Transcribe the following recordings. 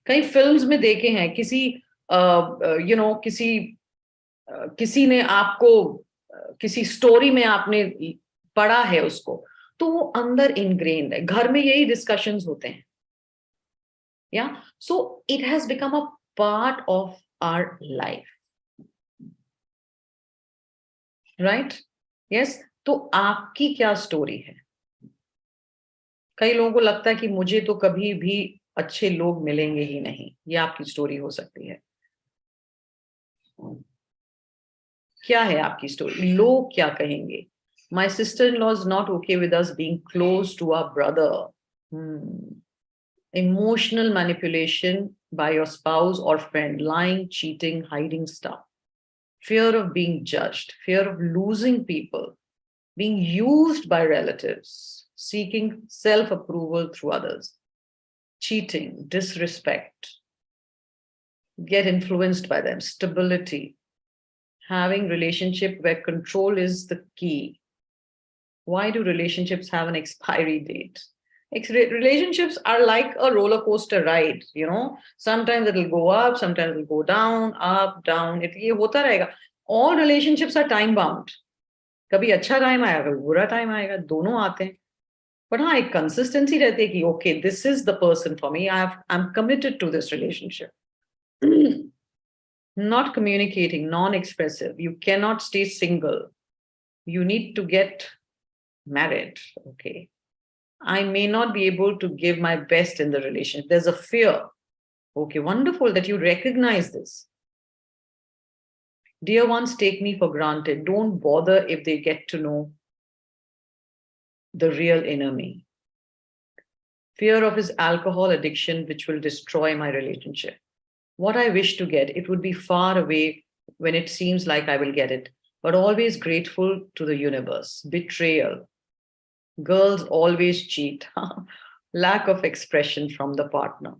कई फिल्म्स में देखे हैं, किसी किसी ने आपको किसी स्टोरी में आपने पढ़ा है उसको, तो वो अंदर इनग्रेन्ड है। घर में यही डिस्कशंस होते हैं, या so it has become a part of our life, right? Yes. तो आपकी क्या स्टोरी है? कई लोगों को लगता है कि मुझे तो कभी भी अच्छे लोग मिलेंगे ही नहीं, ये आपकी स्टोरी हो सकती है। क्या है आपकी स्टोरी? लोग क्या कहेंगे? My sister-in-law is not okay with us being close to our brother. Hmm. Emotional manipulation by your spouse or friend, lying, cheating, hiding stuff, fear of being judged, fear of losing people, being used by relatives, seeking self-approval through others, cheating, disrespect, get influenced by them, stability, having relationship where control is the key. Why do relationships have an expiry date? Relationships are like a roller coaster ride, you know. Sometimes it'll go up, sometimes it'll go down, up, down. ये होता रहेगा. All relationships are time bound. कभी अच्छा time आएगा, कभी बुरा time आएगा, दोनों आते हैं. But हाँ, एक consistency रहती है कि okay, this is the person for me. I'm committed to this relationship. Not communicating, non-expressive. You cannot stay single. You need to get married. Okay. I may not be able to give my best in the relationship. There's a fear. Okay, wonderful that you recognize this. Dear ones take me for granted. Don't bother if they get to know the real inner me. Fear of his alcohol addiction, which will destroy my relationship. What I wish to get, it would be far away when it seems like I will get it, but always grateful to the universe. Betrayal. Girls always cheat. Lack of expression from the partner.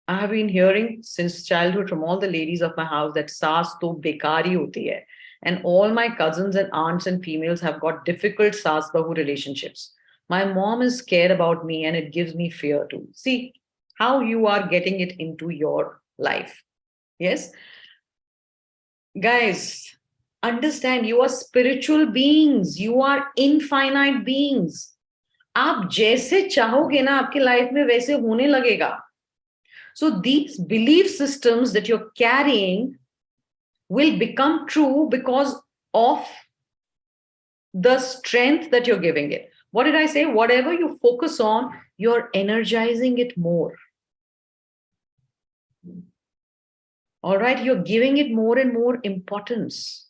I have been hearing since childhood from all the ladies of my house that saas to bekari hoti hai. And all my cousins and aunts and females have got difficult saas bahu relationships. My mom is scared about me and it gives me fear too. See how you are getting it into your life. Yes? Guys, understand you are spiritual beings. You are infinite beings. आप जैसे चाहोगे ना आपकी life में वैसे होने लगेगा. So these belief systems that you're carrying will become true because of the strength that you're giving it. What did I say? Whatever you focus on, you're energizing it more. All right, you're giving it more and more importance.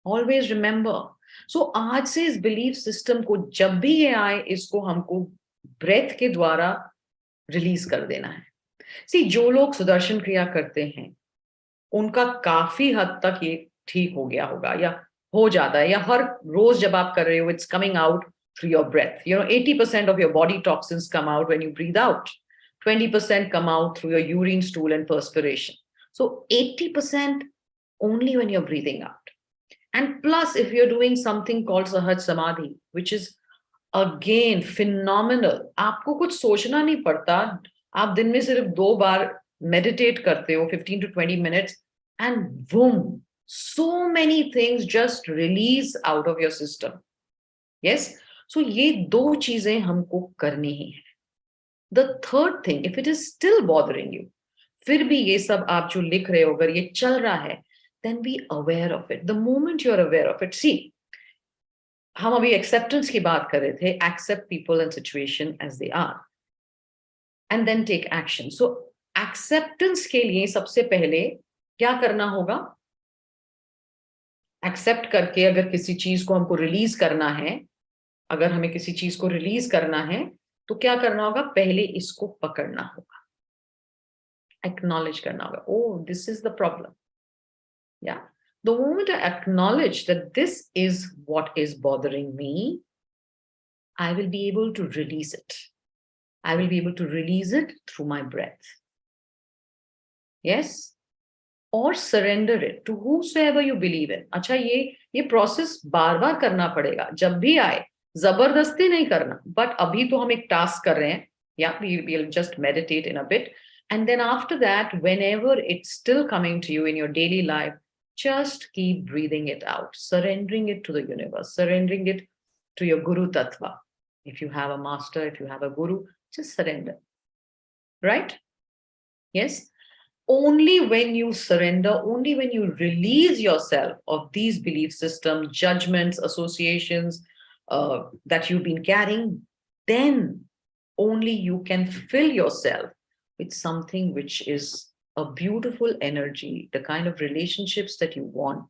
Always remember. So आज से इस belief system को जब भी ये आए, इसको हमको breath के द्वारा release कर देना है. See, जो लोग सुदर्शन क्रिया करते हैं, उनका काफी हद तक ये ठीक हो गया होगा या हो जाता है, या हर रोज जब आप कर रहे हो, it's coming out through your breath. You know, 80% of your body toxins come out when you breathe out. 20% come out through your urine, stool, and perspiration. So 80% only when you're breathing out. And plus, if you're doing something called Sahaj Samadhi, which is again phenomenal, आपको कुछ सोचना नहीं पड़ता. आप दिन में सिर्फ 2 बार meditate करते हो 15 to 20 minutes and boom, so many things just release out of your system. Yes? So ये 2 चीजें हमको करनी ही है. The third thing, if it is still bothering you, फिर भी ये सब आप जो लिख रहे हो अगर ये चल रहा है, then be aware of it. The moment you're aware of it, see, हम अभी acceptance की बात कर रहे थे, accept people and situation as they are. And then take action. So acceptance के लिए सबसे पहले क्या करना होगा? Accept करके अगर किसी चीज को हमको रिलीज करना है, अगर हमें किसी चीज को रिलीज करना है, तो क्या करना होगा? पहले इसको पकड़ना होगा, acknowledge करना होगा. Oh, this is the problem. Yeah. The moment I acknowledge that this is what is bothering me, I will be able to release it. I will be able to release it through my breath. Yes? Or surrender it to whosoever you believe in. अच्छा, ये process बार बार करना पड़ेगा. जब भी आए, जबरदस्ती नहीं करना. But अभी तो हम एक task कर रहे हैं. Yeah, we'll just meditate in a bit. And then after that, whenever it's still coming to you in your daily life, just keep breathing it out, surrendering it to the universe, surrendering it to your Guru Tattva. If you have a master, if you have a guru, just surrender. Right? Yes? Only when you surrender, only when you release yourself of these belief systems, judgments, associations that you've been carrying, then only you can fill yourself with something which is a beautiful energy, the kind of relationships that you want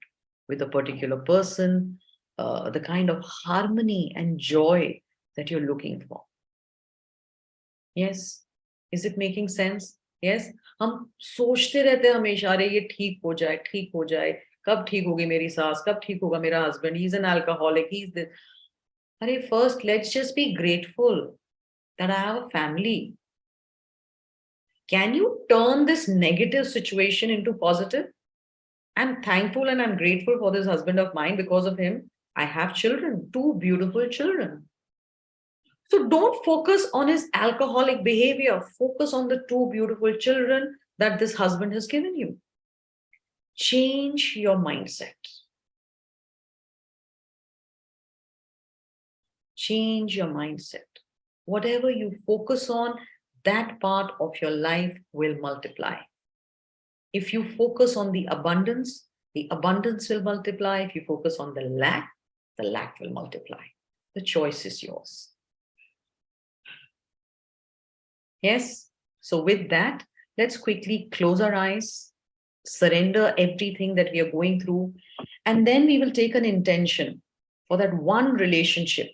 with a particular person, the kind of harmony and joy that you're looking for. Yes? Is it making sense? Yes? हम सोचते रहते हैं हमेशा, अरे ये ठीक हो जाए, कब ठीक होगी मेरी सास, कब ठीक होगा मेरा husband, he's an alcoholic, he's this. अरे first let's just be grateful that I have a family. Can you turn this negative situation into positive? I'm thankful and I'm grateful for this husband of mine. Because of him, I have children, two beautiful children. So don't focus on his alcoholic behavior. Focus on the two beautiful children that this husband has given you. Change your mindset. Change your mindset. Whatever you focus on, that part of your life will multiply. If you focus on the abundance will multiply. If you focus on the lack will multiply. The choice is yours. Yes? So with that, let's quickly close our eyes, surrender everything that we are going through, and then we will take an intention for that one relationship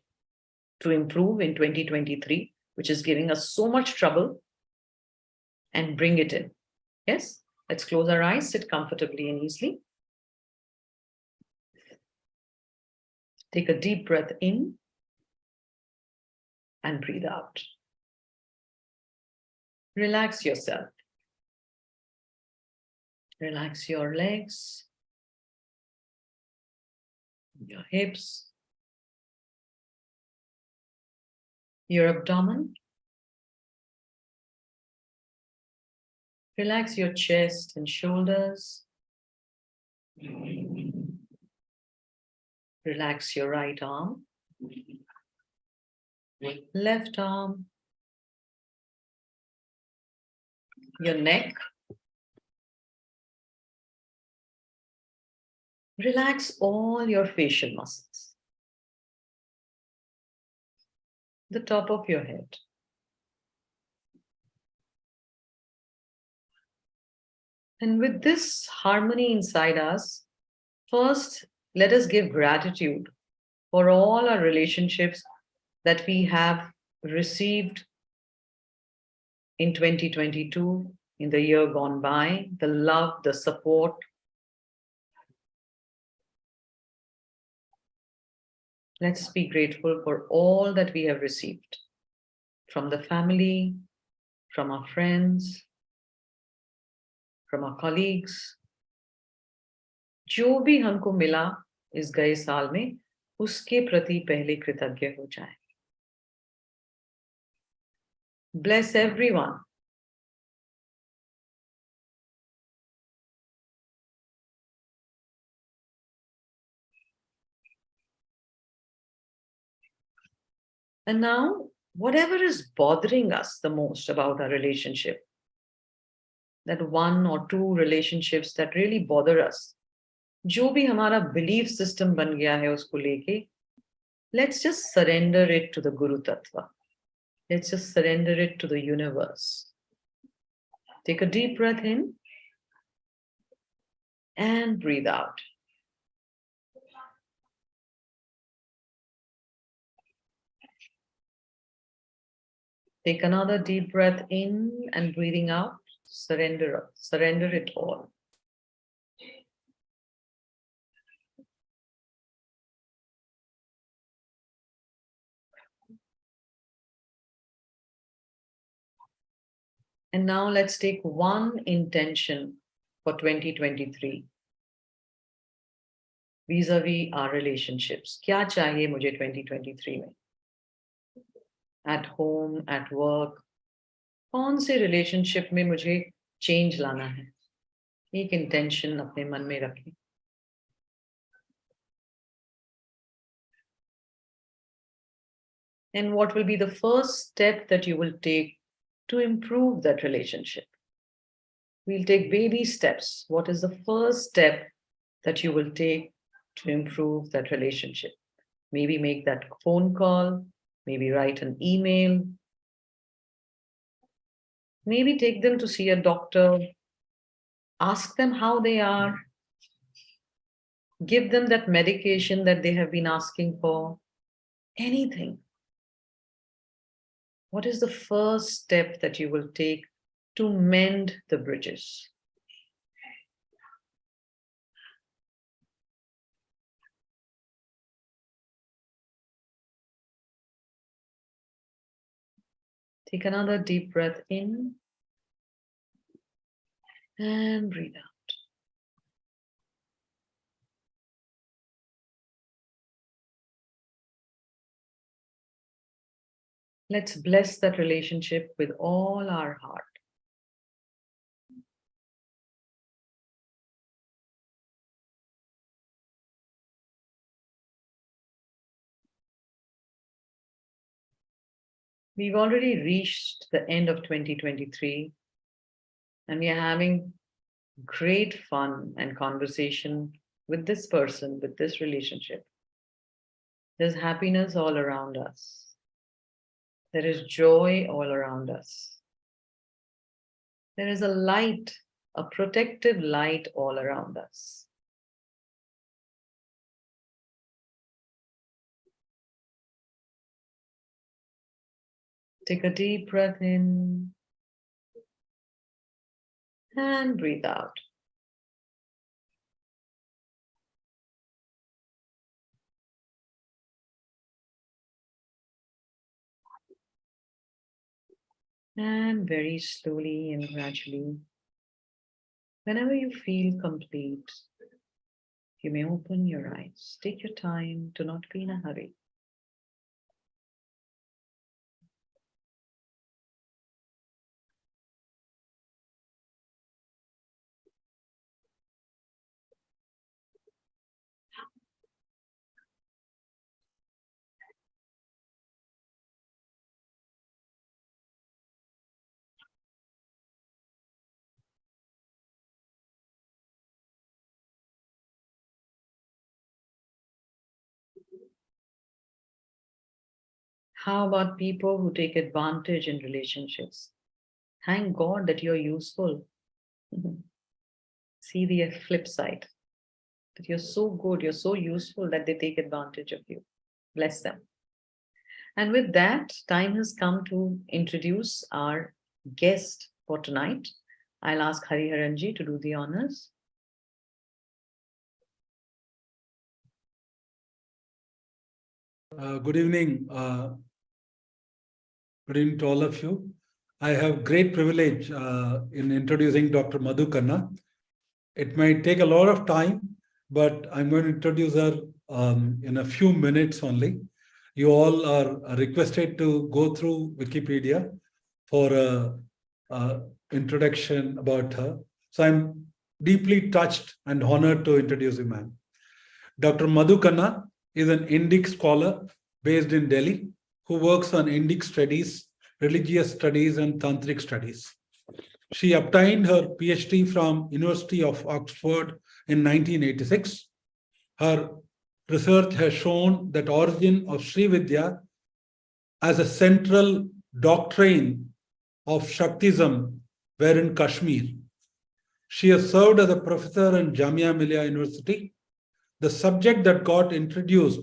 to improve in 2023, which is giving us so much trouble, and bring it in. Yes? Let's close our eyes, sit comfortably and easily. Take a deep breath in and breathe out. Relax yourself. Relax your legs, your hips, your abdomen. Relax your chest and shoulders. Relax your right arm, left arm, your neck. Relax all your facial muscles, the top of your head. And with this harmony inside us, first, let us give gratitude for all our relationships that we have received in 2022, in the year gone by, the love, the support. Let's be grateful for all that we have received from the family, from our friends, from our colleagues. जो भी हमको मिला इस गए साल में, उसके प्रति पहले कृतज्ञ हो जाए. Bless everyone. And now, whatever is bothering us the most about our relationship, that one or two relationships that really bother us, जो भी हमारा belief system बन गया है उसको लेके, let's just surrender it to the Guru Tattva. Let's just surrender it to the universe. Take a deep breath in and breathe out. Take another deep breath in and breathing out. Surrender it all. And now let's take one intention for 2023 vis-a-vis our relationships. क्या चाहिए मुझे 2023 में? At home, at work, कौन से relationship में मुझे change लाना है, एक इंटेंशन अपने मन में रखें. And what will be the first step that you will take to improve that relationship? We'll take baby steps. What is the first step that you will take to improve that relationship? Maybe make that phone call, maybe write an email, maybe take them to see a doctor, ask them how they are, give them that medication that they have been asking for, anything. What is the first step that you will take to mend the bridges? Take another deep breath in and breathe out. Let's bless that relationship with all our heart. We've already reached the end of 2023, and we are having great fun and conversation with this person, with this relationship. There's happiness all around us. There is joy all around us. There is a light, a protective light all around us. Take a deep breath in and breathe out. And very slowly and gradually, whenever you feel complete, you may open your eyes. Take your time, do not be in a hurry. How about people who take advantage in relationships? Thank God that you're useful. See the flip side, that you're so good, you're so useful that they take advantage of you. Bless them. And with that, time has come to introduce our guest for tonight. I'll ask Hariharanji to do the honors. Good evening. Good evening to all of you. I have great privilege in introducing Dr. Madhu Khanna. It might take a lot of time, but I'm going to introduce her in a few minutes only. You all are requested to go through Wikipedia for an introduction about her. So I'm deeply touched and honored to introduce you, ma'am. Dr. Madhu Khanna is an Indic scholar based in Delhi who works on Indic studies, religious studies, and tantric studies. She obtained her PhD from University of Oxford in 1986. Her research has shown that origin of Sri Vidya as a central doctrine of Shaktism were in Kashmir. She has served as a professor in Jamia Millia University. The subject that got introduced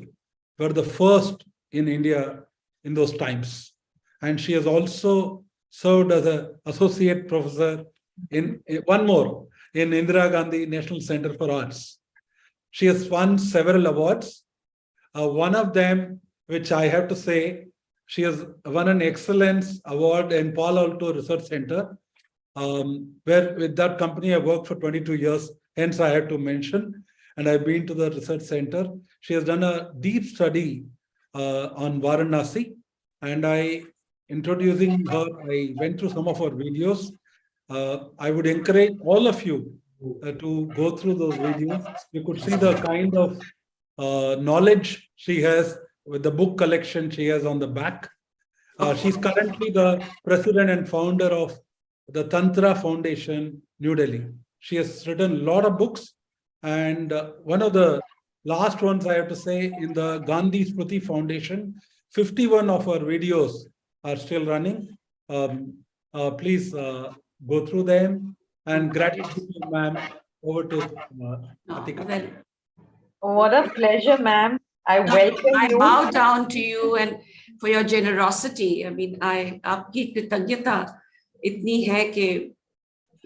were the first in India in those times. And she has also served as an associate professor in one more in Indira Gandhi National Center for Arts. She has won several awards. One of them, which I have to say, she has won an Excellence Award in Palo Alto Research Center, where with that company I worked for 22 years. Hence, I have to mention. And I've been to the research center. She has done a deep study on Varanasi. And I introducing her, I went through some of her videos. I would encourage all of you to go through those videos. You could see the kind of knowledge she has with the book collection she has on the back. She's currently the president and founder of the Tantra Foundation, New Delhi. She has written a lot of books, and one of the last ones I have to say, in the Gandhi Smriti Foundation, 51 of her videos are still running. Please go through them, and gratitude, ma'am. Over to Atika. What a pleasure, ma'am. I welcome I you. bow down to you and for your generosity. I mean, आपकी कृतज्ञता इतनी है कि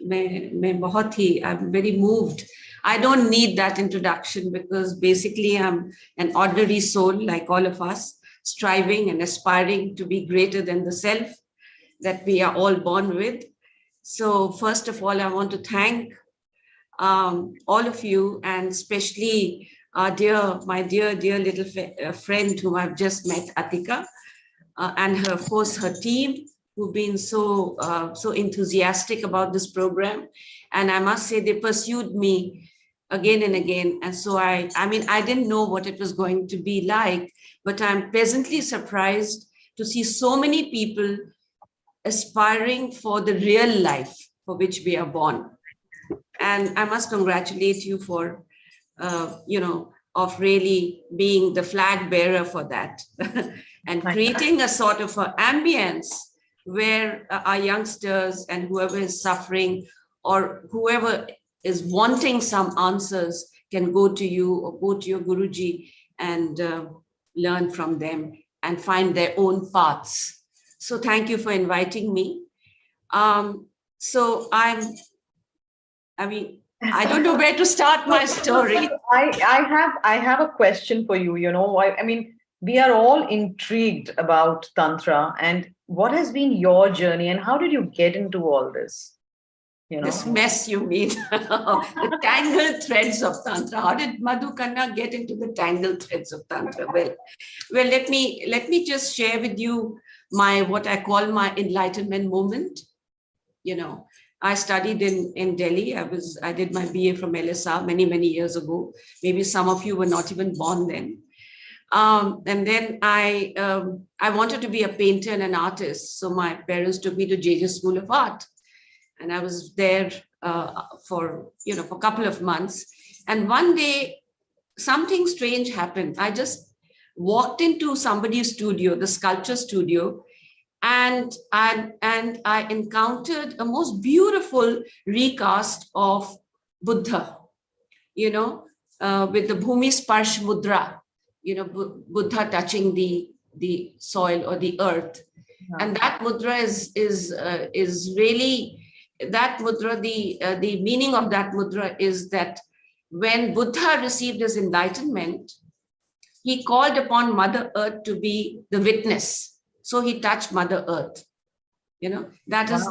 मैं बहुत ही, I'm very moved. I don't need that introduction because basically I'm an ordinary soul like all of us, striving and aspiring to be greater than the self that we are all born with. So first of all, I want to thank all of you, and especially my dear little friend whom I've just met, Atika, and her, of course, her team, who've been so enthusiastic about this program. And I must say, they pursued me again and again. And so I mean, I didn't know what it was going to be like, but I'm pleasantly surprised to see so many people aspiring for the real life for which we are born. And I must congratulate you for, of really being the flag bearer for that and creating a sort of an ambience where our youngsters and whoever is suffering or whoever is wanting some answers can go to you or go to your Guruji and learn from them and find their own paths. So thank you for inviting me. So I don't know where to start my story. I have a question for you. I mean, we are all intrigued about Tantra, and what has been your journey and how did you get into all this? This mess, you mean? The tangled threads of Tantra. How did Madhu Khanna get into the tangled threads of Tantra? Well, let me just share with you what I call my enlightenment moment. I studied in Delhi. I did my BA from LSR many years ago. Maybe some of you were not even born then. And then I wanted to be a painter and an artist. So my parents took me to JJ School of Art. And I was there for a couple of months. And one day, something strange happened. I just walked into somebody's studio, the sculpture studio, and I encountered a most beautiful recast of Buddha, with the Bhumi Sparsh Mudra, Buddha touching the soil or the earth. Yeah. And that mudra is really, that mudra, the meaning of that mudra is that when Buddha received his enlightenment, he called upon Mother Earth to be the witness. So he touched Mother Earth. That is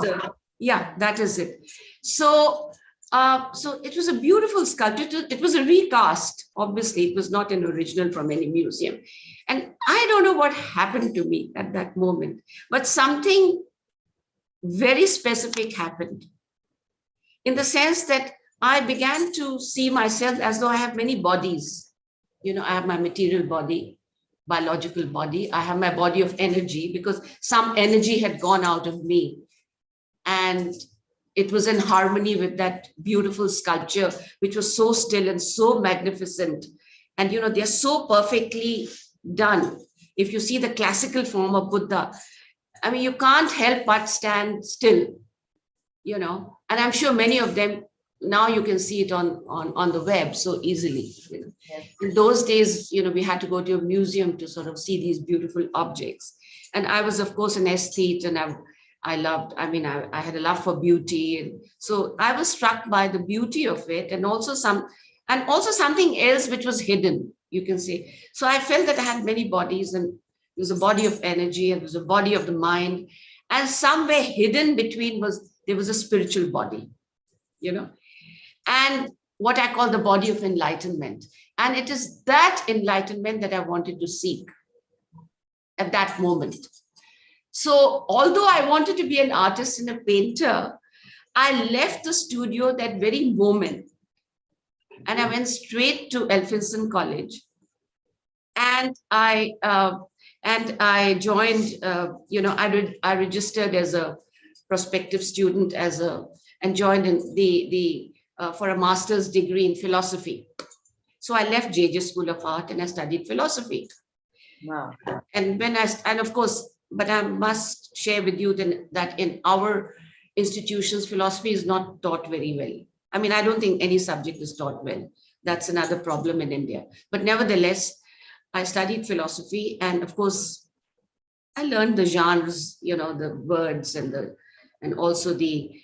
that is it. So it was a beautiful sculpture. It was a recast. Obviously, it was not an original from any museum. And I don't know what happened to me at that moment, but something very specific happened in the sense that I began to see myself as though I have many bodies. I have my material body, biological body. I have my body of energy because some energy had gone out of me. And it was in harmony with that beautiful sculpture, which was so still and so magnificent. And, they're so perfectly done. If you see the classical form of Buddha, I mean, you can't help but stand still, and I'm sure many of them, now you can see it on the web so easily. Yes. In those days, we had to go to a museum to sort of see these beautiful objects. And I was, of course, an aesthete, and I had a love for beauty. And so I was struck by the beauty of it, and also something else which was hidden, you can say. So I felt that I had many bodies, and there was a body of energy, and there was a body of the mind, and somewhere hidden between there was a spiritual body, and what I call the body of enlightenment. And it is that enlightenment that I wanted to seek at that moment. So although I wanted to be an artist and a painter, I left the studio that very moment and I went straight to Elphinstone College. And I joined, I registered as a prospective student and joined in for a master's degree in philosophy. So I left JJ School of Art and I studied philosophy. Wow. And of course, but I must share with you that in our institutions, philosophy is not taught very well. I mean, I don't think any subject is taught well. That's another problem in India. But nevertheless, I studied philosophy, and of course, I learned the genres, the words and also the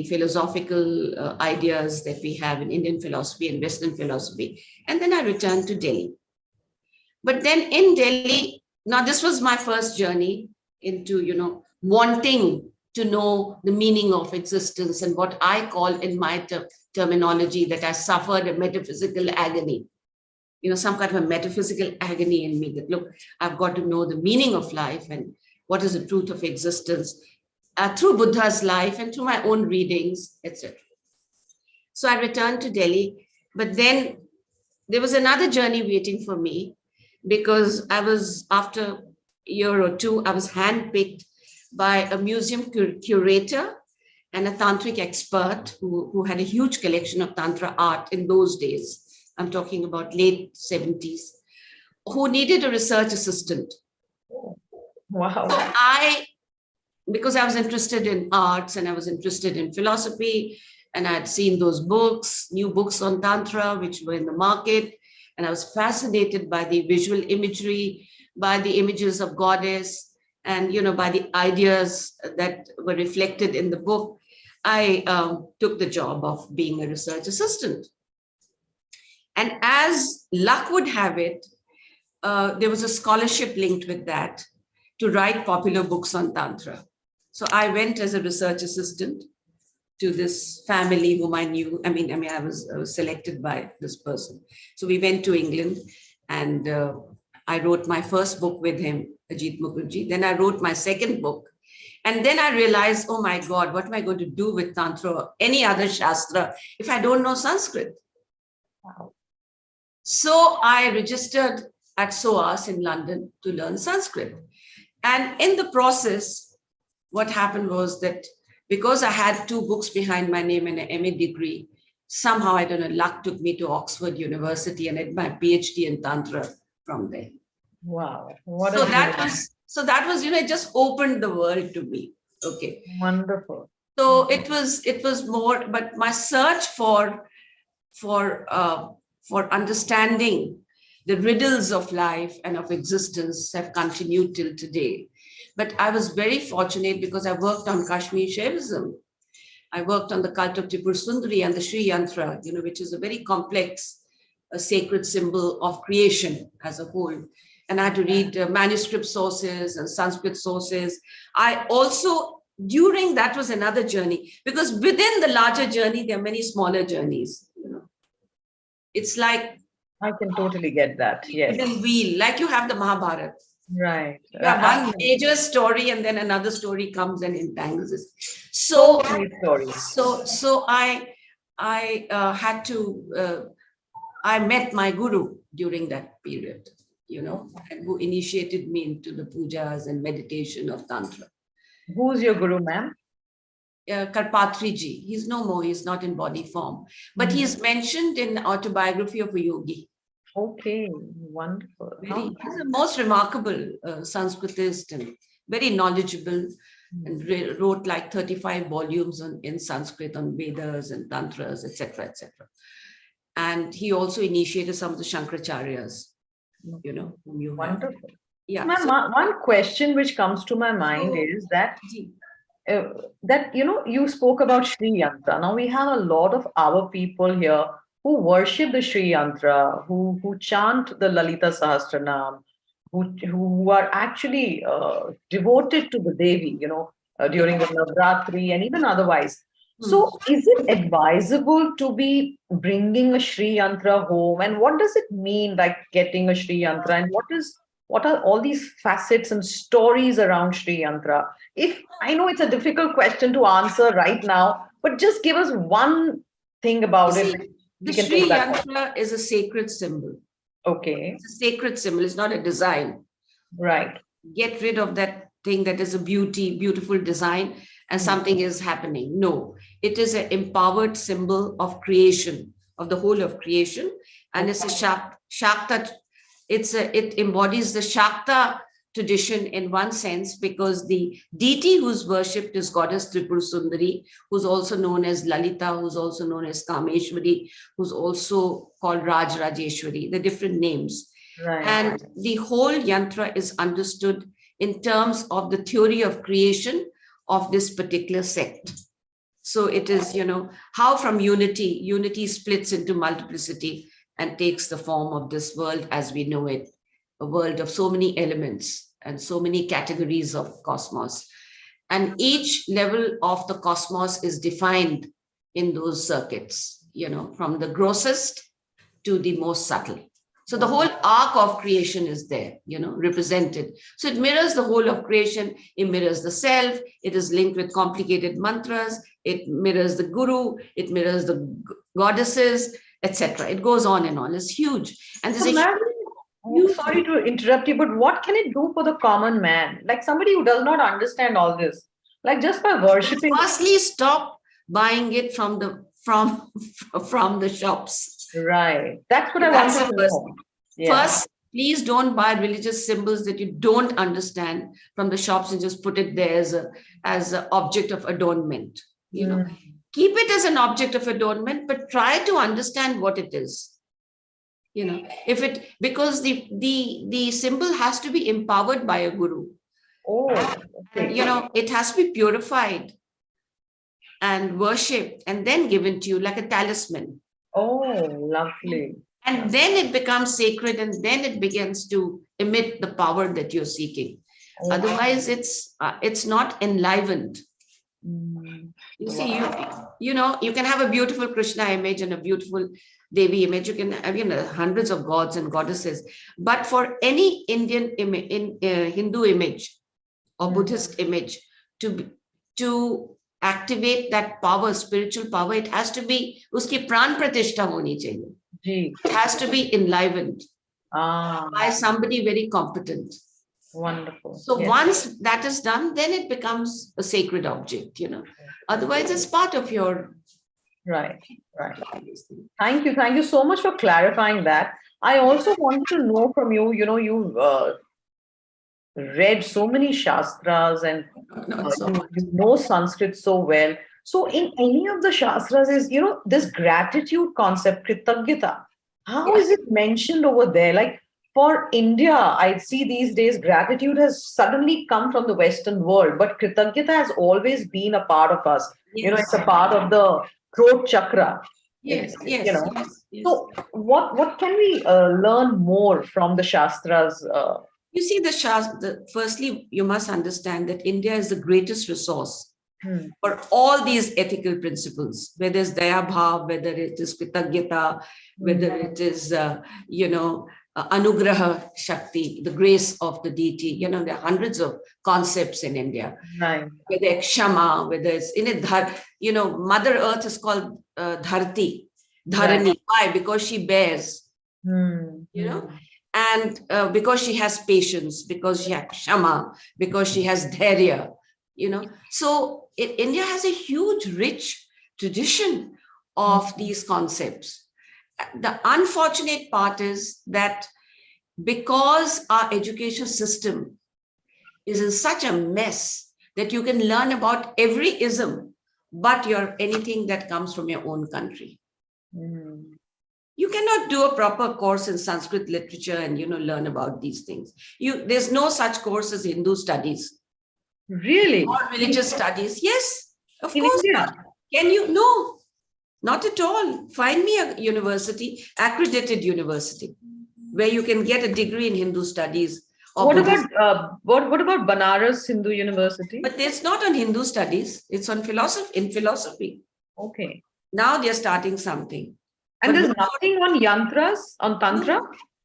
philosophical ideas that we have in Indian philosophy and Western philosophy. And then I returned to Delhi. But then in Delhi, now this was my first journey into, wanting to know the meaning of existence and what I call in my terminology that I suffered a metaphysical agony. Some kind of a metaphysical agony in me that, look, I've got to know the meaning of life and what is the truth of existence through Buddha's life and through my own readings, etc. So I returned to Delhi, but then there was another journey waiting for me because after a year or two, I was handpicked by a museum curator and a tantric expert who had a huge collection of tantra art in those days. I'm talking about late 70s, who needed a research assistant. Wow. So because I was interested in arts and I was interested in philosophy, and I had seen those books, new books on Tantra, which were in the market, and I was fascinated by the visual imagery, by the images of goddess, and by the ideas that were reflected in the book. I took the job of being a research assistant. And as luck would have it, there was a scholarship linked with that to write popular books on Tantra. So I went as a research assistant to this family whom I knew. I was selected by this person. So we went to England and I wrote my first book with him, Ajit Mukherjee. Then I wrote my second book. And then I realized, oh my God, what am I going to do with Tantra or any other Shastra if I don't know Sanskrit? Wow. So I registered at SOAS in London to learn Sanskrit. And in the process, what happened was that because I had 2 books behind my name and an MA degree, somehow, I don't know, luck took me to Oxford University and I did my PhD in Tantra from there. Wow. So that was, it just opened the world to me. Okay. Wonderful. So it was more, but my search for understanding the riddles of life and of existence have continued till today. But I was very fortunate because I worked on Kashmir Shaivism. I worked on the cult of Tripur Sundari and the Sri Yantra, which is a very complex, sacred symbol of creation as a whole. And I had to read manuscript sources and Sanskrit sources. I also, that was another journey, because within the larger journey, there are many smaller journeys. It's like I can totally get that. Yes. Within wheel, like you have the Mahabharata. Right. You have one major story and then another story comes and entangles it. So many stories. So I had to, I met my guru during that period, and who initiated me into the pujas and meditation of Tantra. Who's your guru, ma'am? Karpatri ji. He's no more, he's not in body form, but he is mentioned in Autobiography of a Yogi. Okay, wonderful. He's the most remarkable Sanskritist and very knowledgeable, and wrote like 35 volumes in Sanskrit on Vedas and Tantras, etc., etc. And he also initiated some of the Shankaracharyas, whom you wonderful. Have. Yeah. One question which comes to my mind is that you spoke about Sri Yantra. Now we have a lot of our people here who worship the Sri Yantra, who chant the Lalita Sahasranam, who are actually devoted to the Devi, during the Navratri and even otherwise. So is it advisable to be bringing a Sri Yantra home? And what does it mean, like getting a Sri Yantra? And What are all these facets and stories around Sri Yantra? If I know it's a difficult question to answer right now, but just give us one thing about You it. see, We the can Sri take that. Yantra is a sacred symbol. Okay, It's a sacred symbol. It's not a design. right. Get rid of that thing that is a beautiful design and something is happening. No, it is an empowered symbol of creation, of the whole of creation. And it's a Shakta. It embodies the Shakta tradition in one sense, because the deity who's worshipped is goddess Tripura Sundari, who's also known as Lalita, who's also known as Kameshwari, who's also called Raj Rajeshwari, the different names. Right. And the whole yantra is understood in terms of the theory of creation of this particular sect. So it is, how from unity splits into multiplicity and takes the form of this world as we know it, a world of so many elements and so many categories of cosmos. And each level of the cosmos is defined in those circuits, from the grossest to the most subtle. So the whole arc of creation is there, represented. So it mirrors the whole of creation. It mirrors the self. It is linked with complicated mantras. It mirrors the guru. It mirrors the goddesses, etc. It goes on and on. It's huge. And there's Sorry to interrupt you, but what can it do for the common man? Like somebody who does not understand all this, like just by worshipping. Firstly, stop buying it from the shops. Right. That's what I want to know. Yeah. First, please don't buy religious symbols that you don't understand from the shops and just put it there as an object of adornment. Keep it as an object of adornment, but try to understand what it is. Because the symbol has to be empowered by a guru. Oh, okay. It has to be purified and worshipped and then given to you like a talisman. Oh, lovely. And then it becomes sacred, and then it begins to emit the power that you're seeking. Oh. Otherwise, it's not enlivened. You see, you can have a beautiful Krishna image and a beautiful Devi image. You can have hundreds of gods and goddesses. But for any Indian Hindu image or Buddhist image to activate that power, spiritual power, it has to be uski pran pratishtha honi chahiye. It has to be enlivened by somebody very competent. Wonderful. So once that is done, then it becomes a sacred object, Otherwise, it's part of your... Right. Thank you so much for clarifying that. I also want to know from you, you've read so many Shastras and you know Sanskrit so well. So in any of the Shastras is, this gratitude concept, Kritagyata, how is it mentioned over there? Like for India, I see these days gratitude has suddenly come from the Western world, but Kritagyata has always been a part of us. Yes. It's a part of the throat chakra. Yes. So what can we learn more from the Shastras? You see, the Shastra, firstly, you must understand that India is the greatest resource for all these ethical principles, whether it's Daya Bhav, whether it is Kritagyata, whether it is, Anugraha Shakti, the grace of the deity. There are hundreds of concepts in India. Right. Whether it's Kshama, whether it's in it, Mother Earth is called Dharti, Dharani. Right. Why? Because she bears, and because she has patience, because she has Kshama, because she has Dharya, So India has a huge, rich tradition of these concepts. The unfortunate part is that because our education system is in such a mess that you can learn about every ism, but anything that comes from your own country. You cannot do a proper course in Sanskrit literature and, learn about these things. There's no such course as Hindu studies. Really? Or religious studies. Yes, of in course. India? Can you? No. Not at all. Find me a university, accredited university, where you can get a degree in Hindu studies. What about Banaras Hindu University? But it's not on Hindu studies. It's on philosophy. Okay. Now they're starting something. And there's nothing on yantras, on tantra?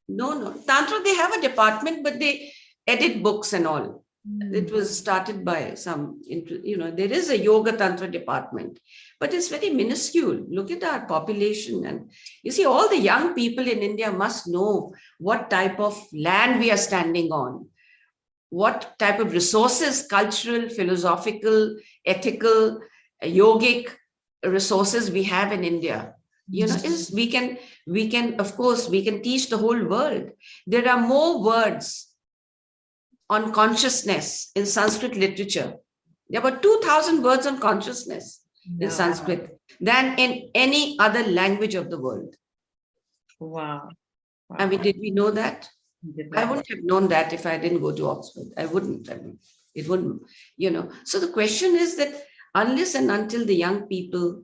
No. Tantra, they have a department, but they edit books and all. It was started by some, there is a yoga tantra department, but it's very minuscule. Look at our population. And you see, all the young people in India must know what type of land we are standing on, what type of resources, cultural, philosophical, ethical, yogic resources we have in India. Is we can, of course, we can teach the whole world. There are more words on consciousness in Sanskrit literature. There were 2,000 words on consciousness in Sanskrit than in any other language of the world. Wow. I mean, did we know that? I wouldn't have known that if I didn't go to Oxford. I mean, it wouldn't, So the question is that unless and until the young people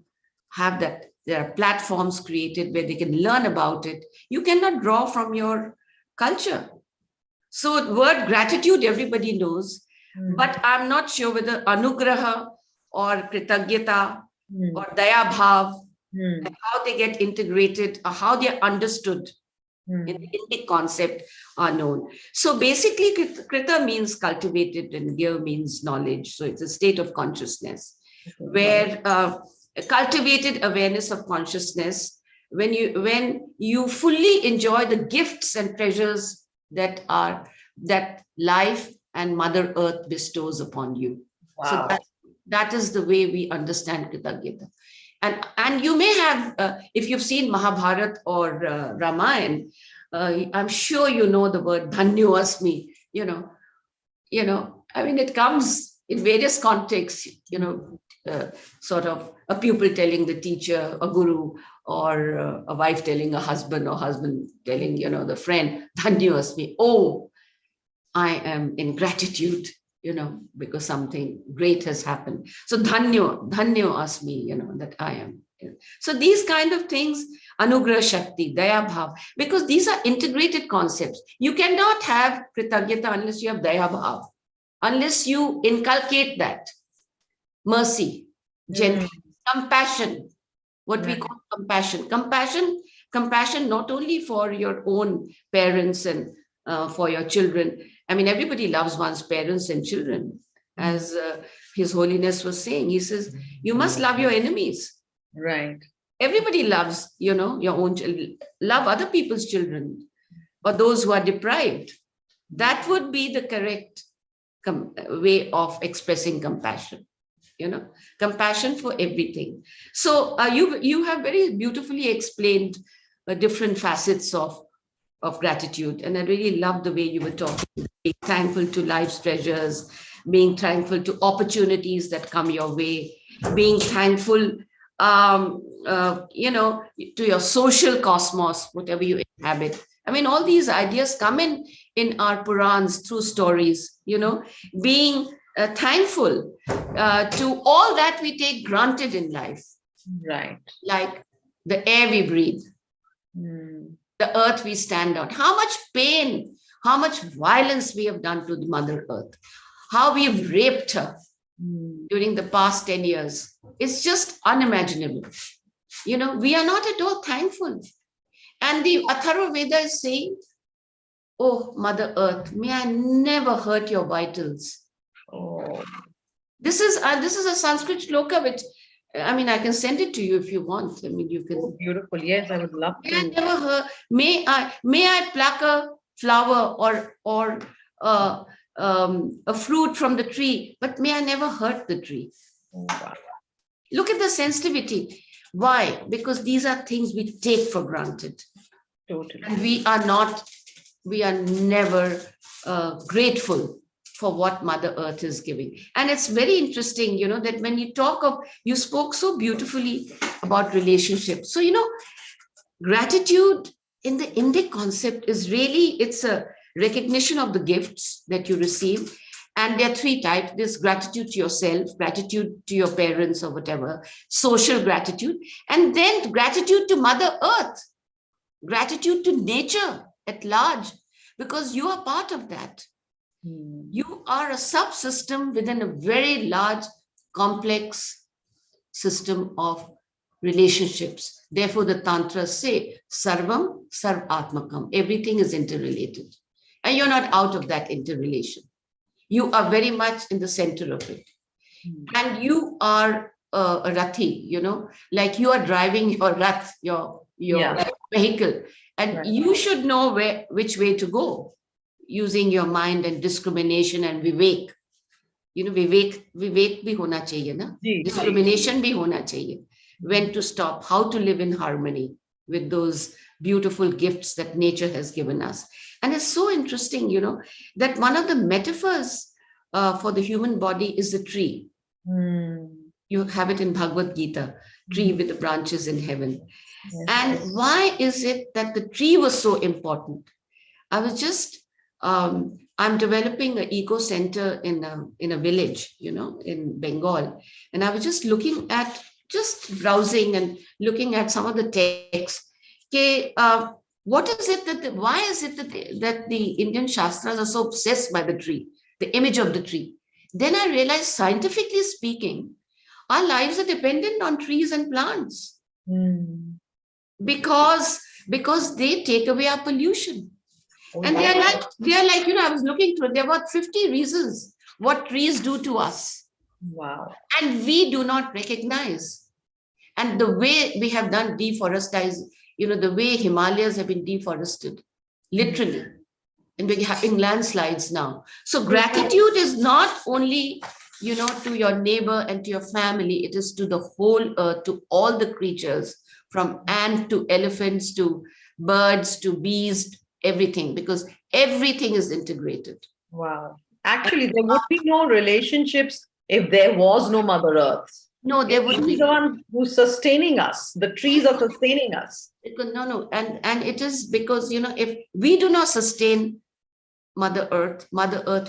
have that, there are platforms created where they can learn about it, you cannot draw from your culture. So the word gratitude, everybody knows, but I'm not sure whether anugraha or kritagyata or daya bhav, and how they get integrated or how they are understood in the Indic concept are known. So basically, krita means cultivated and gya means knowledge. So it's a state of consciousness where cultivated awareness of consciousness, when you fully enjoy the gifts and treasures that life and Mother Earth bestows upon you. Wow. So that is the way we understand Kritagyata. And you may have, if you've seen Mahabharata or Ramayana, I'm sure you know the word Dhanyo Asmi. I mean, it comes in various contexts, sort of a pupil telling the teacher, a guru, or a wife telling a husband, or husband telling, the friend, Dhanyo Asmi. Oh, I am in gratitude, because something great has happened. So Dhanyo Asmi, that I am. So these kind of things, Anugrah Shakti, Daya Bhav, because these are integrated concepts. You cannot have Kritagyata unless you have Daya Bhav, unless you inculcate that. Mercy, gentleness, compassion, what we call compassion. Compassion not only for your own parents and for your children. I mean, everybody loves one's parents and children. As His Holiness was saying, he says, you must love your enemies. Right. Everybody loves, your own children. Love other people's children or those who are deprived. That would be the correct way of expressing compassion. Compassion for everything. So you have very beautifully explained different facets of gratitude. And I really love the way you were talking, being thankful to life's treasures, being thankful to opportunities that come your way, being thankful, to your social cosmos, whatever you inhabit. I mean, all these ideas come in our Purans through stories, being thankful to all that we take granted in life. Right. Like the air we breathe, the earth we stand on, how much pain, how much violence we have done to the Mother Earth, how we have raped her during the past 10 years. It's just unimaginable. We are not at all thankful. And the Atharva Veda is saying, oh, Mother Earth, may I never hurt your vitals. Oh. This is a Sanskrit shloka, which, I mean, I can send it to you if you want. I mean, you can. Oh, beautiful. Yes, I would love May I to. never hurt. May I pluck a flower or a fruit from the tree, but may I never hurt the tree. Oh, wow. Look at the sensitivity. Why? Because these are things we take for granted. Totally. And we are never grateful for what Mother Earth is giving. And it's very interesting, that when you spoke so beautifully about relationships. So, gratitude in the Indic concept is really, it's a recognition of the gifts that you receive. And there are three types. There's gratitude to yourself, gratitude to your parents or whatever, social gratitude, and then gratitude to Mother Earth, gratitude to nature at large, because you are part of that. You are a subsystem within a very large, complex system of relationships. Therefore, the Tantras say, Sarvam Sarv Atmakam. Everything is interrelated. And you're not out of that interrelation. You are very much in the center of it. And you are a Rathi, like you are driving your Rath, your vehicle. And you should know which way to go, using your mind and discrimination and vivek. Vivek bhi hona chahiye na? Discrimination bhi hona chahiye. When to stop, how to live in harmony with those beautiful gifts that nature has given us. And it's so interesting, that one of the metaphors for the human body is the tree. You have it in Bhagavad Gita, tree with the branches in heaven. Yes. And why is it that the tree was so important? I was just, I'm developing an eco center in a village, in Bengal. And I was just browsing and looking at some of the texts. What is it why is it that the Indian Shastras are so obsessed by the tree, the image of the tree? Then I realized, scientifically speaking, our lives are dependent on trees and plants because they take away our pollution. And they are like, I was looking through, there were 50 reasons what trees do to us. Wow. And we do not recognize. And the way we have done deforestation, the way Himalayas have been deforested, literally. And we're having landslides now. So gratitude is not only, to your neighbor and to your family, it is to the whole earth, to all the creatures, from ant to elephants to birds to bees, everything, because everything is integrated. Wow. Actually, there would be no relationships if there was no Mother Earth. No, there would be. She's the one who's sustaining us. The trees are sustaining us. No. And it is because, if we do not sustain Mother Earth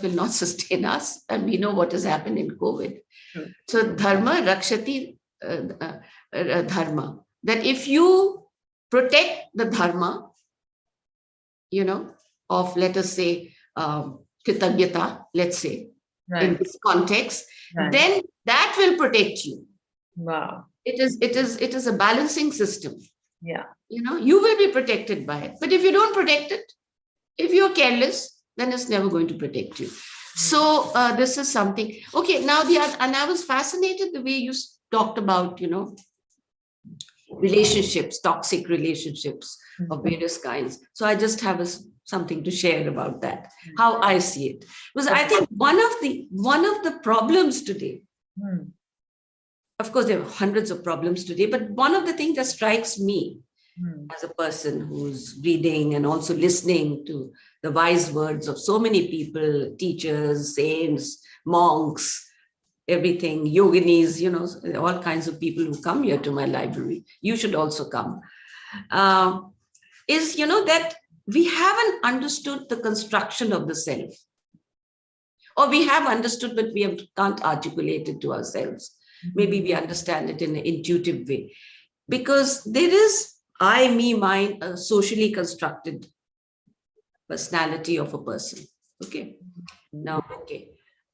will not sustain us. And we know what has happened in COVID. So dharma rakshati dharma. That if you protect the dharma, of, let us say, Kritanyata, let's say, in this context, then that will protect you. Wow. It is a balancing system. Yeah. You will be protected by it. But if you don't protect it, if you're careless, then it's never going to protect you. So this is something. Okay, now and I was fascinated the way you talked about, relationships, toxic relationships of various kinds. So I just have something to share about that, how I see it. Because I think one of the problems today, of course, there are hundreds of problems today, but one of the things that strikes me as a person who's reading and also listening to the wise words of so many people, teachers, saints, monks, everything, yoginis, all kinds of people who come here to my library. You should also come. Is, that we haven't understood the construction of the self. Or we have understood, but we can't articulate it to ourselves. Maybe we understand it in an intuitive way. Because there is I, me, mine, a socially constructed personality of a person. Okay. Now,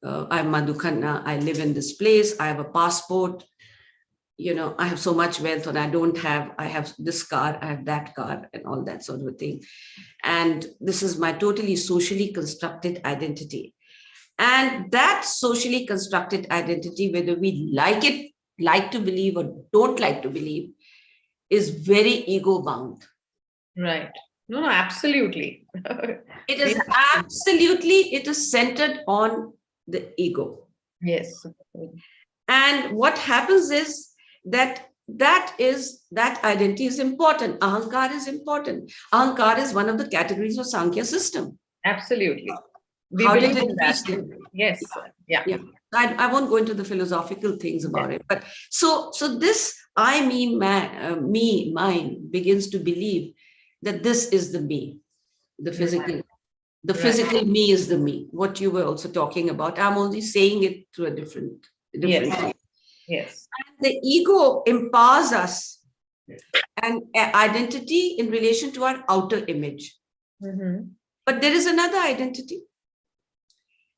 I'm Madhu Khanna. I live in this place. I have a passport. I have so much wealth, and I have this car, I have that car, and all that sort of a thing. And this is my totally socially constructed identity. And that socially constructed identity, whether we like to believe or don't like to believe, is very ego bound. Right. No, absolutely. It is centered on the ego. Yes. And what happens is that identity is important. Ahankar is important. Ahankar is one of the categories of Sankhya system. Absolutely. How did it reach there? Yes. Yeah. I won't go into the philosophical things about it, but so this I, me, mine begins to believe that this is the me, the physical. The physical me is the me. What you were also talking about. I'm only saying it through a different way. Yes. And the ego empowers us and identity in relation to our outer image. But there is another identity.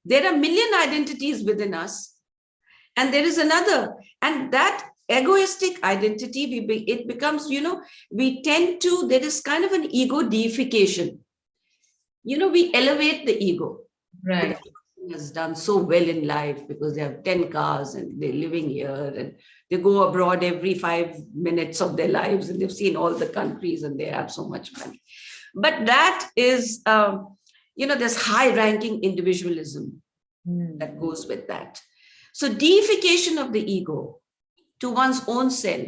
There are a million identities within us. And there is another. And that egoistic identity, it becomes, we tend to, there is kind of an ego deification. We elevate the ego. Right. Has done so well in life because they have 10 cars and they're living here and they go abroad every 5 minutes of their lives and they've seen all the countries and they have so much money. But that is, there's high ranking individualism that goes with that. So deification of the ego to one's own self,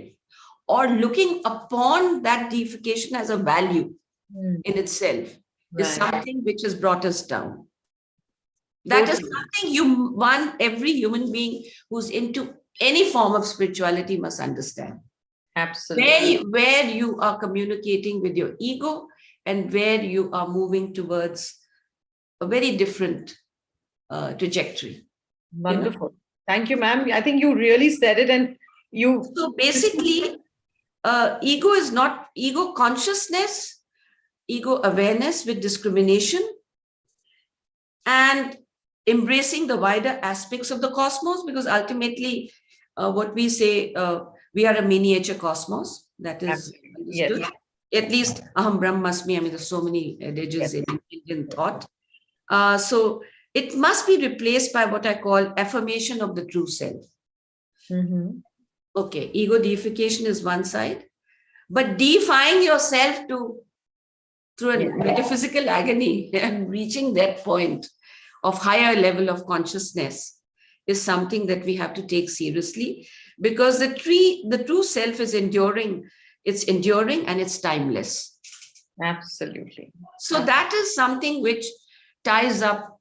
or looking upon that deification as a value in itself, is something which has brought us down. That is something every human being who's into any form of spirituality must understand. Absolutely. Where you are communicating with your ego and where you are moving towards a very different trajectory. Wonderful. Thank you, ma'am. I think you really said it. And so basically, ego is not ego consciousness, ego awareness with discrimination, and embracing the wider aspects of the cosmos, because ultimately what we say, we are a miniature cosmos. That is understood. Yes. At least Aham Brahmasmi. I mean, there's so many adages in Indian thought. So it must be replaced by what I call affirmation of the true self. Okay, ego deification is one side, but deifying yourself through a metaphysical agony and reaching that point of higher level of consciousness is something that we have to take seriously, because the true self is enduring. It's enduring and it's timeless. Absolutely. So that is something which ties up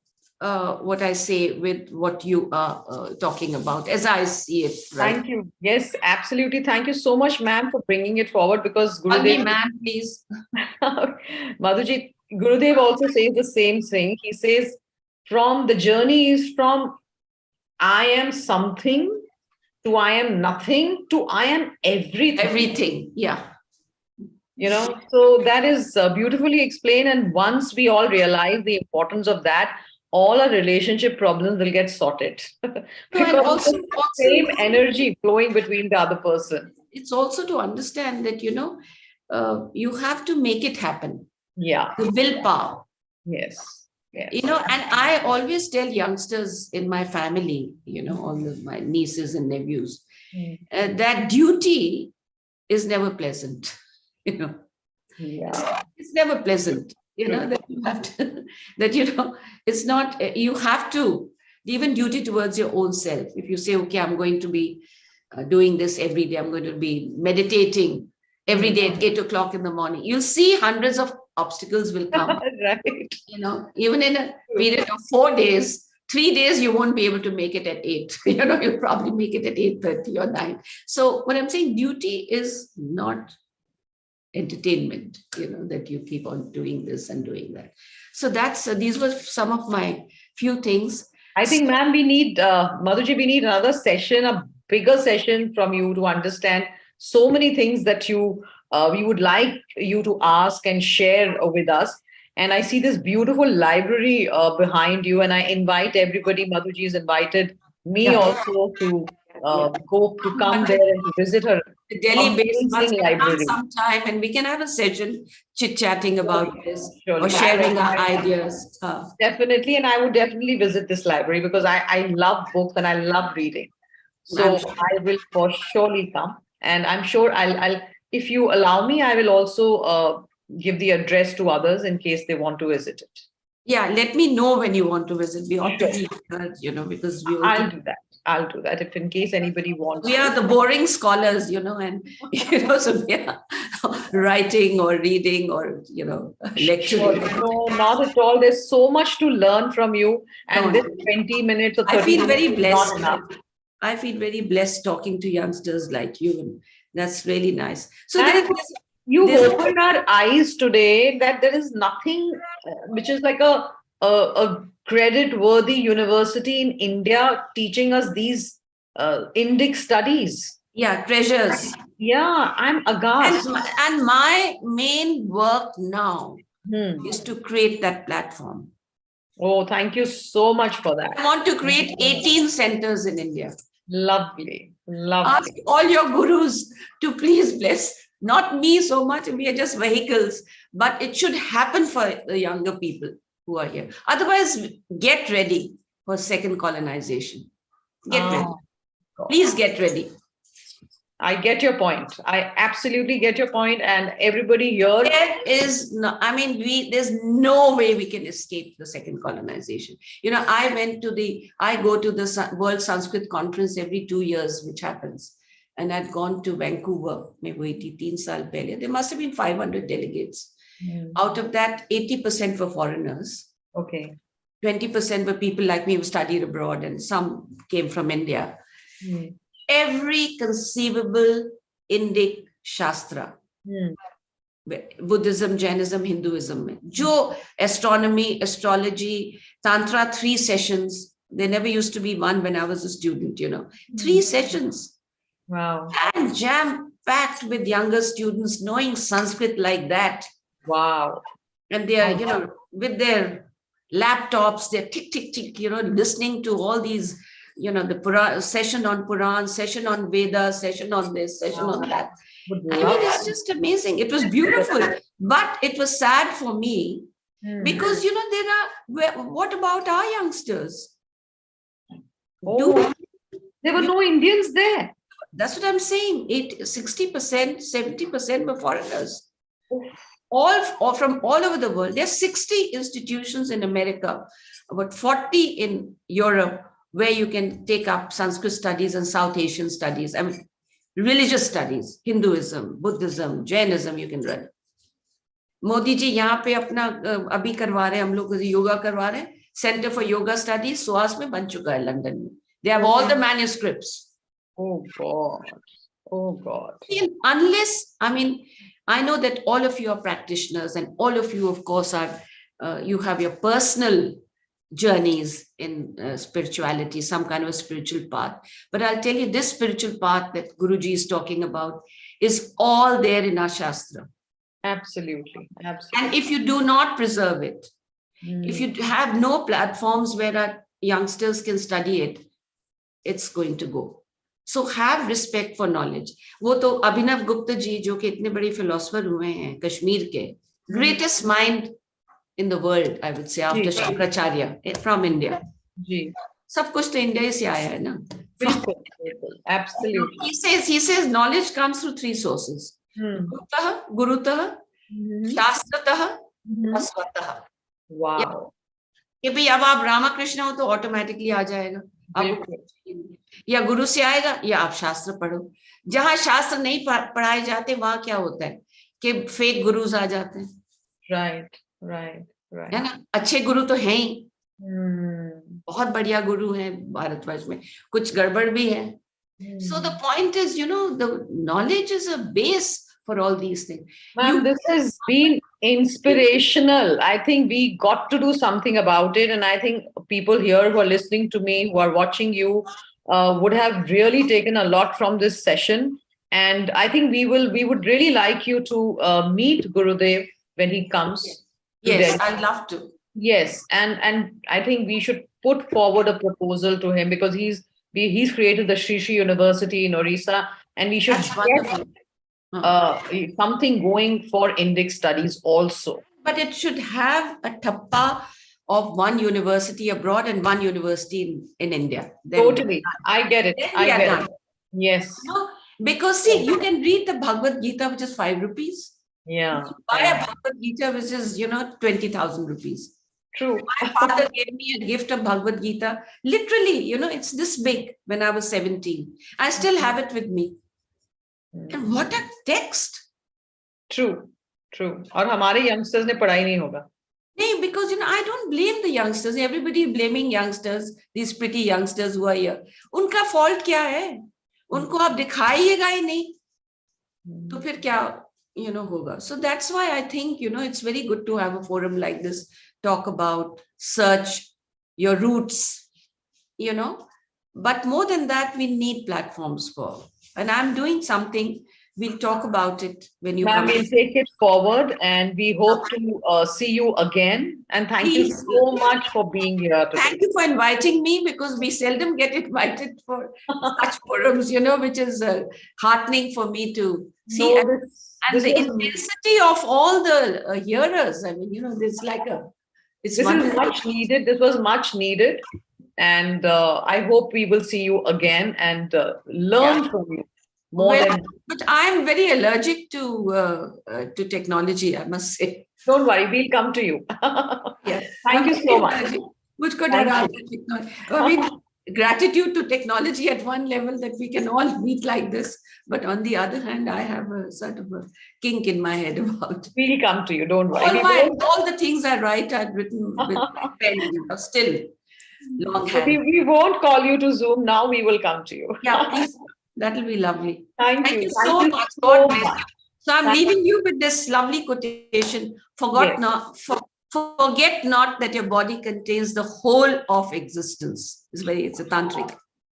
what I say with what you are talking about, as I see it. Right? Thank you. Yes, absolutely. Thank you so much, ma'am, for bringing it forward, because Gurudev, ma'am, please. Madhuji, Gurudev also says the same thing. He says, the journey is from I am something to I am nothing to I am everything. Everything, yeah. So that is beautifully explained. And once we all realize the importance of that, all our relationship problems will get sorted. Because also the same energy flowing between the other person. It's also to understand that, you have to make it happen. Yeah. The willpower. Yes. Yes. And I always tell youngsters in my family, all my nieces and nephews, that duty is never pleasant. Yeah. It's never pleasant. That you have to, it's not, you have to, even duty towards your own self. If you say, okay, I'm going to be doing this every day, I'm going to be meditating every day at 8 o'clock in the morning, you'll see hundreds of obstacles will come. Right. Even in a period of 4 days, 3 days, you won't be able to make it at 8. You'll probably make it at 8:30 or 9. So what I'm saying, duty is not entertainment, that you keep on doing this and doing that. So these were some of my few things. I think, ma'am, we need, Madhuji, we need another session, a bigger session from you to understand so many things that we would like you to ask and share with us. And I see this beautiful library behind you, and I invite everybody. Madhuji has invited me also to come there and to visit her the Delhi-based library sometime, and we can have a session chit-chatting about this or sharing our ideas. Definitely, and I would definitely visit this library because I love books and I love reading. So I will for surely come, and I'm sure I'll if you allow me, I will also give the address to others in case they want to visit it. Yeah, let me know when you want to visit. We ought to be, because we. I'll do that. I'll do that if in case anybody wants. We are the boring scholars, and so we are writing or reading or lecturing. No, not at all. There's so much to learn from you, and this 20 minutes or 30 I feel very minutes blessed. Not enough. I feel very blessed talking to youngsters like you, and that's really nice. So you opened our eyes today that there is nothing which is like a credit-worthy university in India teaching us these Indic studies. Yeah, treasures. Yeah, I'm aghast. And my main work now is to create that platform. Oh, thank you so much for that. I want to create 18 centers in India. Lovely. Lovely. Ask all your gurus to please bless. Not me so much, we are just vehicles, but it should happen for the younger people who are here. Otherwise, get ready for second colonization. Get ready. God. Please get ready. I get your point. I absolutely get your point. And everybody here, There is no, I mean, there's no way we can escape the second colonization. You know, I go to the World Sanskrit Conference every 2 years, which happens. And I'd gone to Vancouver, maybe 18 saal pehle. There must have been 500 delegates. Out of that, 80% were foreigners. okay. 20% were people like me who studied abroad, and some came from India. Every conceivable Indic Shastra, Buddhism, Jainism, Hinduism, jo astronomy, astrology, Tantra, 3 sessions. There never used to be one when I was a student, 3 sessions. Wow. And jam-packed with younger students knowing Sanskrit like that. Wow. And they are, with their laptops, they're tick, tick, tick, listening to all these, the session on Puran, session on Veda, session on this, session on that. I mean, it's just amazing. It was beautiful, but it was sad for me because, what about our youngsters? There were no Indians there. That's what I'm saying. 60%, 70% were foreigners. All from all over the world. There's 60 institutions in America, about 40 in Europe, where you can take up Sanskrit studies and South Asian studies. I mean, religious studies, Hinduism, Buddhism, Jainism, you can run. Modi ji यहाँ पे अपना अभी करवा रहे हैं, हम लोग योगा करवा रहे हैं. Center for Yoga Studies, SOAS में बन चुका है लंदन में. They have all the manuscripts. Oh God. Oh God. Unless, I know that all of you are practitioners and all of you, of course, you have your personal journeys in spirituality, some kind of a spiritual path. But I'll tell you, this spiritual path that Guruji is talking about is all there in our Shastra. Absolutely. Absolutely. And if you do not preserve it, if you have no platforms where our youngsters can study it, it's going to go. So have respect for knowledge. वो तो अभिनव गुप्ता जी जो कि इतने बड़े philosopher हुए हैं कश्मीर के, greatest mind in the world, I would say, after Shankaracharya from India. जी. सब कुछ तो इंडिया से आया है ना. Absolutely. He says knowledge comes through 3 sources. Gurutah, Shastratah, Aswatah. Wow. कि भाई अब आप रामकृष्ण हो तो ऑटोमेटिकली आ जाएगा. या गुरु से आएगा या आप शास्त्र पढ़ो. जहां शास्त्र नहीं पढ़ाए जाते वहां क्या होता है कि फेक गुरुज आ जाते हैं. Right. है ना. अच्छे गुरु तो हैं ही, बहुत बढ़िया गुरु हैं भारतवर्ष में, कुछ गड़बड़ भी है. So the point is, the knowledge is a base for all these things. Ma'am, this has been inspirational. I think we got to do something about it. And I think people here who are listening to me, who are watching you, would have really taken a lot from this session. And I think we would really like you to meet Gurudev when he comes. Yes, I'd love to. Yes. And I think we should put forward a proposal to him because he's created the Shri Shri University in Orissa, and we should get something going for Indic studies also. But it should have a thappa of one university abroad and one university in India. Totally. I get it. I get it. Yes. No, because see, you can read the Bhagavad Gita, which is 5 rupees. Yeah. Buy a Bhagavad Gita, which is, 20,000 rupees. True. My father gave me a gift of Bhagavad Gita. Literally, it's this big when I was 17. I still have it with me. And what a text. True. और हमारे youngsters ने पढ़ाई नहीं होगा. No, because I don't blame the youngsters. Everybody blaming youngsters, these pretty youngsters who are here. उनका fault क्या है? उनको आप दिखाइएगा ही नहीं. तो फिर क्या होगा? So that's why I think it's very good to have a forum like this. Talk about, search your roots. But more than that, we need platforms for. And I'm doing something we'll talk about it when you Ma'am, come. we'll take it forward and we hope to see you again. And thank you Please. so much for being here today. Thank you for inviting me, because we seldom get invited for such forums, you know, which is heartening for me to see. No, And this the was- intensity of all the hearers, I mean, you know, it's like it's this is wonderful. much needed. This was much needed. And I hope we will see you again and learn from you more Well, than. but I'm very allergic to technology, I must say. Don't worry, we'll come to you. Yeah. Thank you so much. Which could Thank have technology. I mean, gratitude to technology at one level that we can all meet like this. But on the other hand, I have a sort of a kink in my head about We'll come to you. Don't worry. all the things I write, I've written with my pen, you know, still longhand. We won't call you to Zoom now. We will come to you. Yeah, please. That'll be lovely. Thank Thank you. you so Thank much. so God bless much. you. So I'm Thank leaving you with this lovely quotation. Forget not that your body contains the whole of existence. It's a tantric.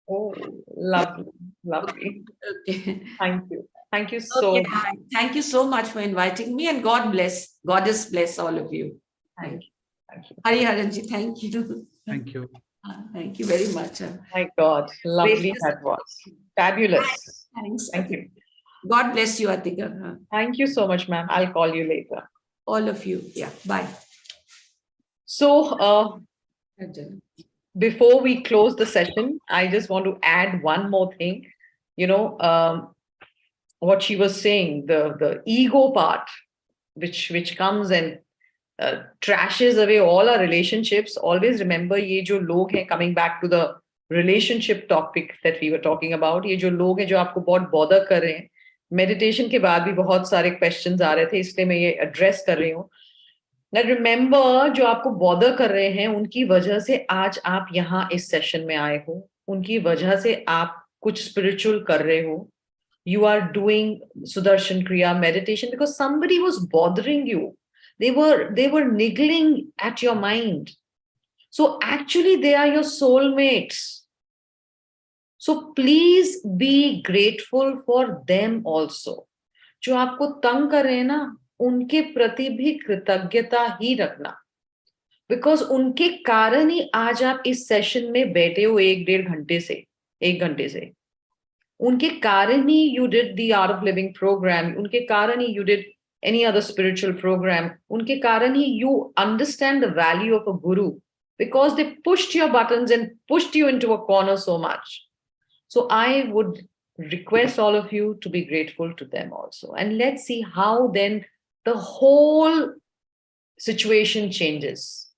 Oh, lovely, lovely. Okay. Thank you. Thank you so Okay. much. Thank you so much for inviting me, and God bless, Goddess bless all of you. Thank you. Thank you. Hari Haranji, thank you. Thank you. Thank you very much. My God, lovely Gracious. that was. Fabulous. Thanks. Thank you. God bless you, Atika. Thank you so much, ma'am. I'll call you later. All of you. Yeah. Bye. So, before we close the session, I just want to add one more thing. You know, what she was saying, the ego part, which comes and trashes away all our relationships. Always remember, ye jo log hai, coming back to the relationship topic that we were talking about, ye jo log hai jo aapko bahut bother kar rahe hain, meditation के बाद भी बहुत सारे questions आ रहे थे, इसलिए मैं ये address कर रही हूँ. Now remember, जो आपको bother कर रहे हैं, उनकी वजह से आज आप यहाँ इस session में आए हो, उनकी वजह से आप कुछ spiritual कर रहे हो. You are doing Sudarshan Kriya meditation because somebody was bothering you. They were niggling at your mind. So actually they are your soulmates. So please be grateful for them also. जो आपको तंग कर रहे हैं ना, उनके प्रति भी कृतज्ञता ही रखना. Because उनके कारण ही आज आप इस सेशन में बैठे हो 1 घंटे से. उनके कारण ही you did the Art of Living program. उनके कारण ही you did any other spiritual program. उनके कारण ही you understand the value of a guru. Because they pushed your buttons and pushed you into a corner so much. So I would request all of you to be grateful to them also. And let's see how then the whole situation changes.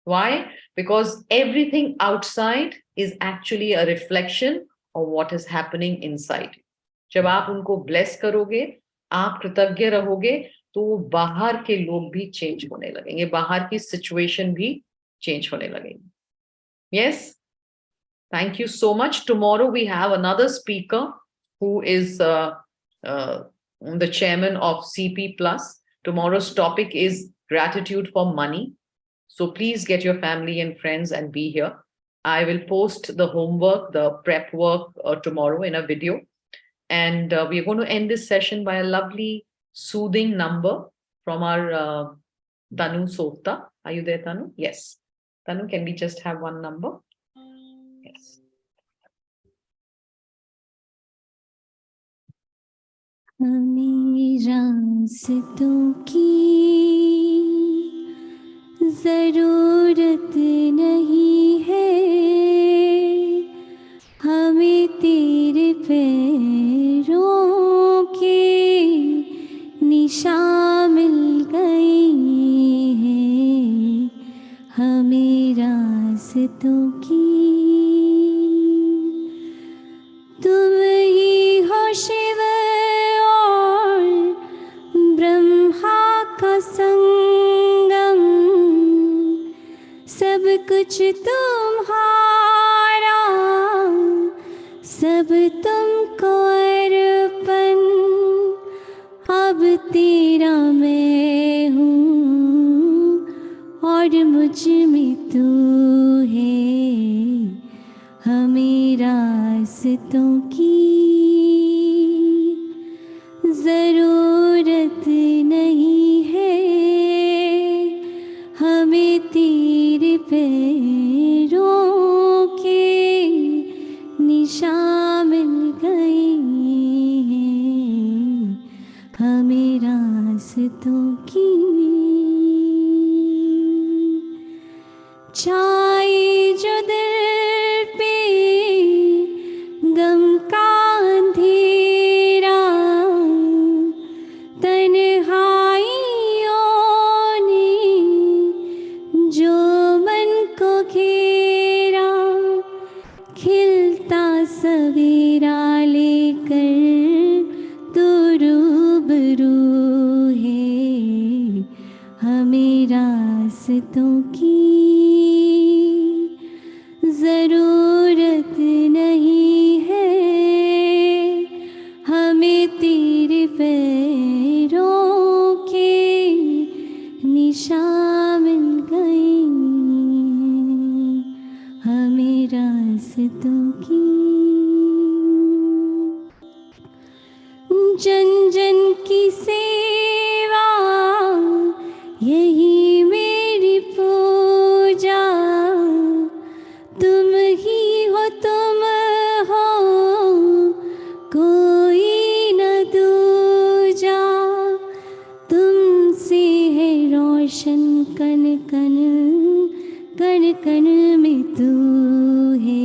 Why? Because everything outside is actually a reflection of what is happening inside. जब आप उनको bless करोगे, आप कृतज्ञ रहोगे, तो बाहर के लोग भी change होने लगेंगे, बाहर की situation भी change होने लगेंगे. Yes? Thank you so much. Tomorrow we have another speaker who is the chairman of CP Plus. Tomorrow's topic is gratitude for money. So please get your family and friends and be here. I will post the homework, the prep work tomorrow in a video. And we're going to end this session by a lovely soothing number from our Tanu Sota. Are you there, Tanu? Yes. Tanu, can we just have one number? Yes. हमें रास्तों की जरूरत नहीं है, हमें तेरे पैरों के निशान मिल गए हैं, हमें रास्तों की. तुम ही हो शिव और ब्रह्मा का संगम, सब कुछ तुम्हारा, सब तुमको अर्पण. अब तेरा मैं हूँ और मुझ में तू है, हमें रास्तों की रास्तों की छाई जो दिल पे गम का अंधेरा तन्हाइयों ने जो मन को घेरा खिलता सवेरा लेकर तू रूबरू है हमें रास्तों की जरूरत नहीं है हमें तेरे पैरों के निशान मिल गए हमें रास्तों की जन जन की सेवा यही मेरी पूजा तुम ही हो कोई न दूजा तुमसे है रोशन कण कण कण कण में तू है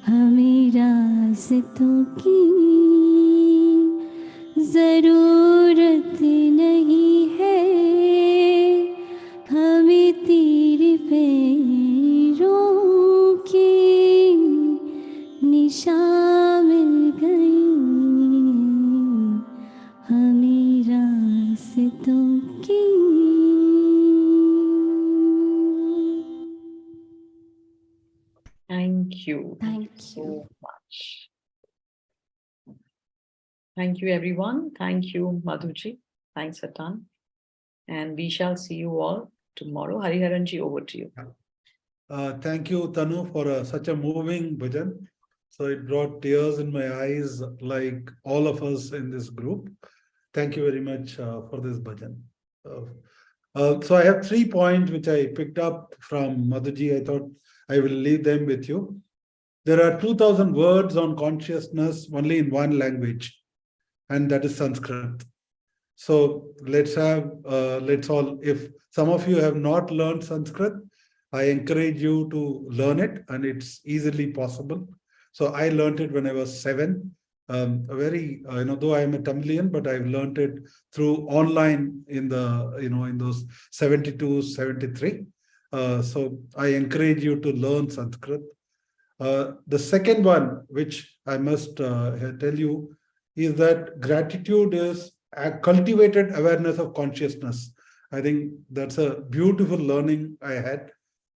हमें रास्तों की जरूरत नहीं है हमें तेरे पैरों के निशान मिल गए हमें रास्तों की Thank you. Thank so you. much. Thank you, everyone. Thank you, Madhuji. Thanks a ton. And we shall see you all tomorrow. Hariharanji, over to you. Thank you, Tanu, for such a moving bhajan. So it brought tears in my eyes, like all of us in this group. Thank you very much for this bhajan. So I have 3 points which I picked up from Madhuji. I thought I will leave them with you. There are 2,000 words on consciousness only in one language, and that is Sanskrit. So let's all, if some of you have not learned Sanskrit, I encourage you to learn it, and it's easily possible. So I learned it when I was 7. Though I am a Tamilian, but I've learned it through online in those 72, 73. So I encourage you to learn Sanskrit. The second one, which I must tell you, is that gratitude is a cultivated awareness of consciousness. I think that's a beautiful learning I had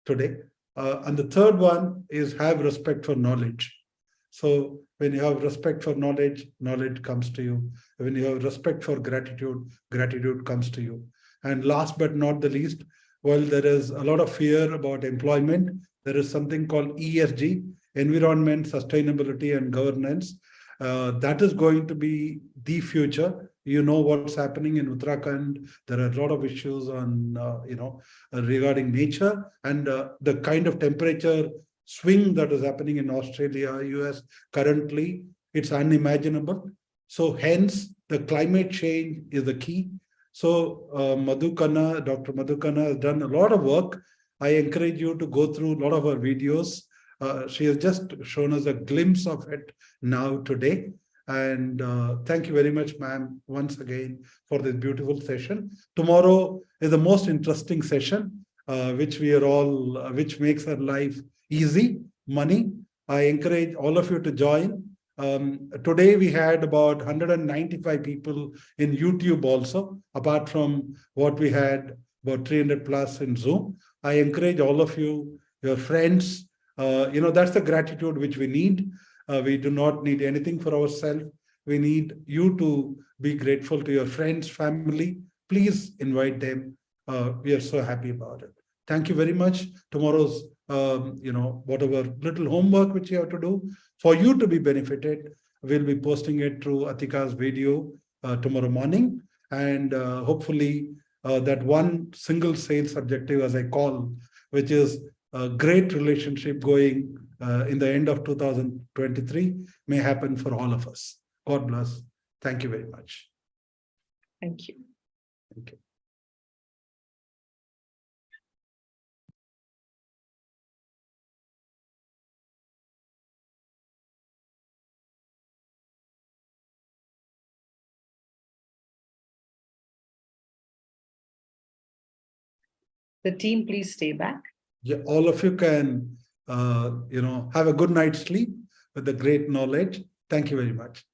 today. And the third one is have respect for knowledge. So when you have respect for knowledge, knowledge comes to you. When you have respect for gratitude, gratitude comes to you. And last but not the least, while there is a lot of fear about employment, there is something called ESG, environment, sustainability, and governance. That is going to be the future. You know what's happening in Uttarakhand. There are a lot of issues on, regarding nature, and the kind of temperature swing that is happening in Australia, US currently, it's unimaginable. So hence, the climate change is the key. So Dr. Madhu Khanna has done a lot of work. I encourage you to go through a lot of her videos. She has just shown us a glimpse of it now today. And thank you very much, ma'am, once again for this beautiful session. Tomorrow is the most interesting session, which makes our life easy, money. I encourage all of you to join. Today we had about 195 people in YouTube also, apart from what we had about 300 plus in Zoom. I encourage all of you, your friends, that's the gratitude which we need. We do not need anything for ourselves. We need you to be grateful to your friends, family. Please invite them. We are so happy about it. Thank you very much. Tomorrow's, whatever little homework which you have to do for you to be benefited, we'll be posting it through Atika's video tomorrow morning. And hopefully that one single sales objective, as I call, which is a great relationship going in the end of 2023, may happen for all of us. God bless. Thank you very much. Thank you. Okay. The team, please stay back. Yeah, all of you can, have a good night's sleep with the great knowledge. Thank you very much.